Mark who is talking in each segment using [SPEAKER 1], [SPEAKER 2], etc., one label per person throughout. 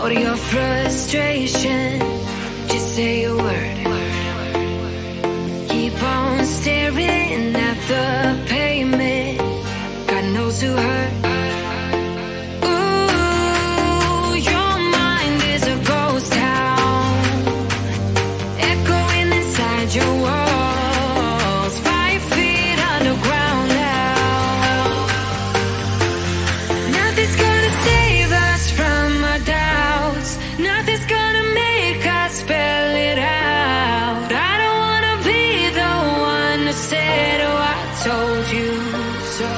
[SPEAKER 1] all your frustration. Just say a word. Keep on staring at the pavement. God knows who hurt. Ooh, your mind is a ghost town, echoing inside your walls, 5 feet underground now. Nothing's gonna save us from our doubts. Nothing's gonna make us spell it out. I don't wanna be the one who said, oh, I told you so.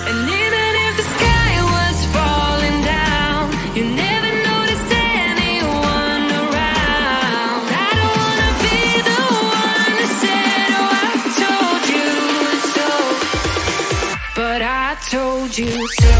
[SPEAKER 1] And even if the sky was falling down, you never noticed anyone around. I don't wanna be the one who said, oh, I told you so. But I told you so.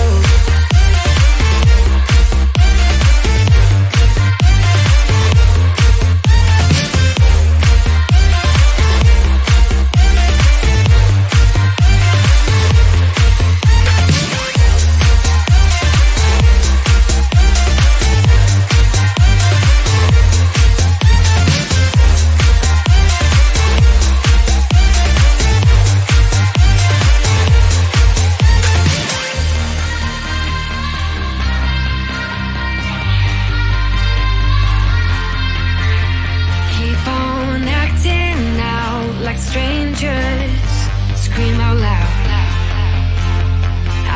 [SPEAKER 1] Keep on acting out like strangers. Scream out loud.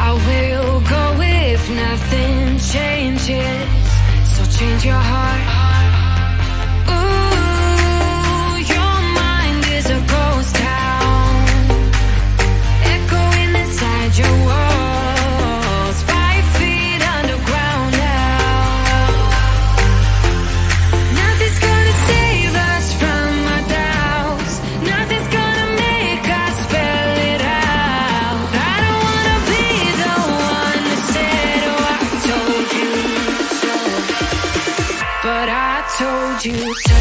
[SPEAKER 1] I will go if nothing changes. So change your heart. Ooh, your mind is a ghost town, echoing inside your walls, 5 feet underground now. Nothing's gonna save us from our doubts. Nothing's gonna make us spell it out. I don't wanna be the one who said, oh, I told you so. But I told you so.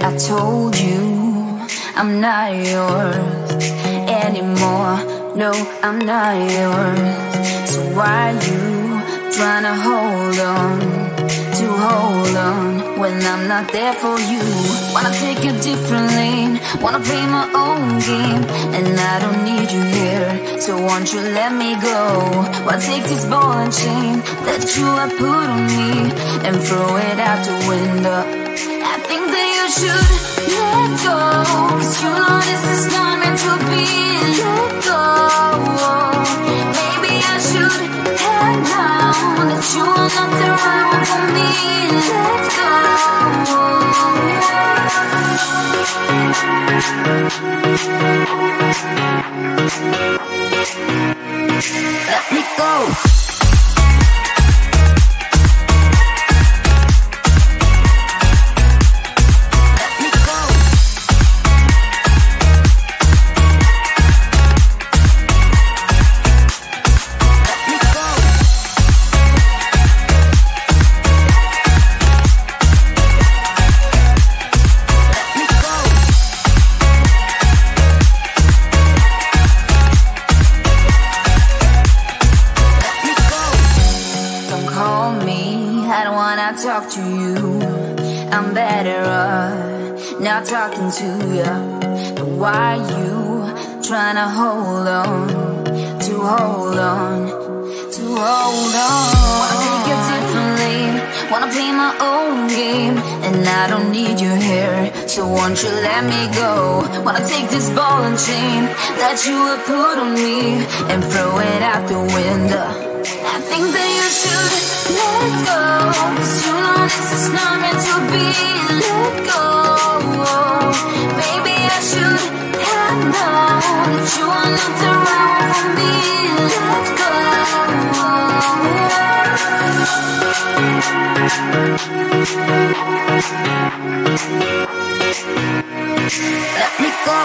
[SPEAKER 1] I told you I'm not yours anymore. No, I'm not yours. So why you trying to hold on when I'm not there for you? Wanna take a different lane, wanna play my own game, and I don't need you here, so won't you let me go? Wanna take this ball and chain that you have put on me and throw it out the window. I think that you should let go, 'cause you know this is not meant to be. Let go. Maybe I should have known that you are not the right one for me. Let go. Let me go. Talk to you, I'm better off not talking to you. But why you trying to hold on? Wanna take a different lane, wanna play my own game, and I don't need you here, so won't you let me go? Wanna take this ball and chain that you have put on me and throw it out the window. I think that you should let go, 'cause you know this is not meant to be. Let go. Maybe I should have known that you are not the right one for me. Let go. Let me go.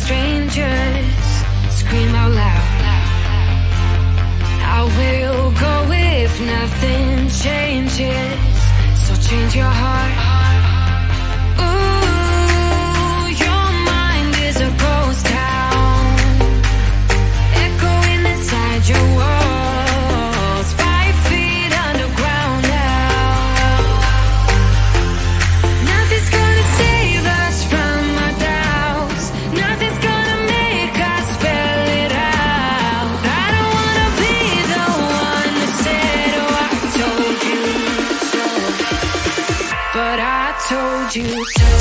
[SPEAKER 1] strangers scream out loud. I will go if nothing changes. So change your heart. Ooh, your mind is a ghost town, echoing inside your walls, 5 feet underground now. Nothing's gonna save us from our doubts. Nothing's gonna make us spell it out. I don't wanna be the one that said, oh, I told you so, but I told you so.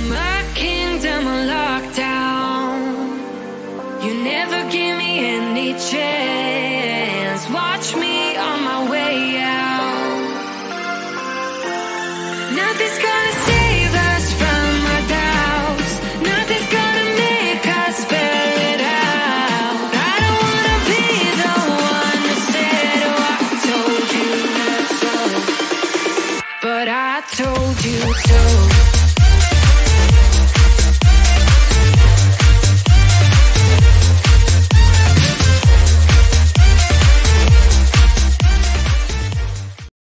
[SPEAKER 1] My kingdom on lockdown. You never give me any chance. Watch me on my way out. Nothing's gonna save us from our doubts. Nothing's gonna make us spell it out. I don't wanna be the one that said, oh, I told you so, but I told you so.